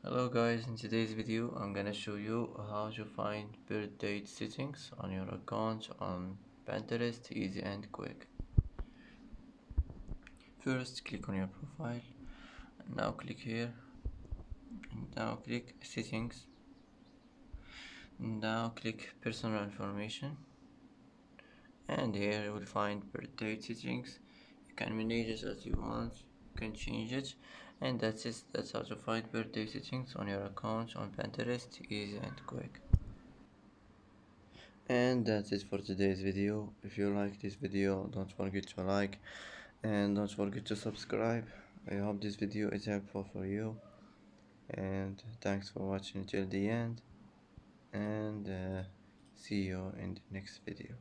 Hello guys, in today's video I'm gonna show you how to find birth date settings on your account on Pinterest, easy and quick. First click on your profile, and now click here, and now click settings, and now click personal information, and here you will find birth date settings. You can manage it as you want, you can change it, and that's it. That's how to find birthday settings on your account on Pinterest, easy and quick. And that's it for today's video. If you like this video, don't forget to like and don't forget to subscribe. I hope this video is helpful for you, and thanks for watching till the end, and see you in the next video.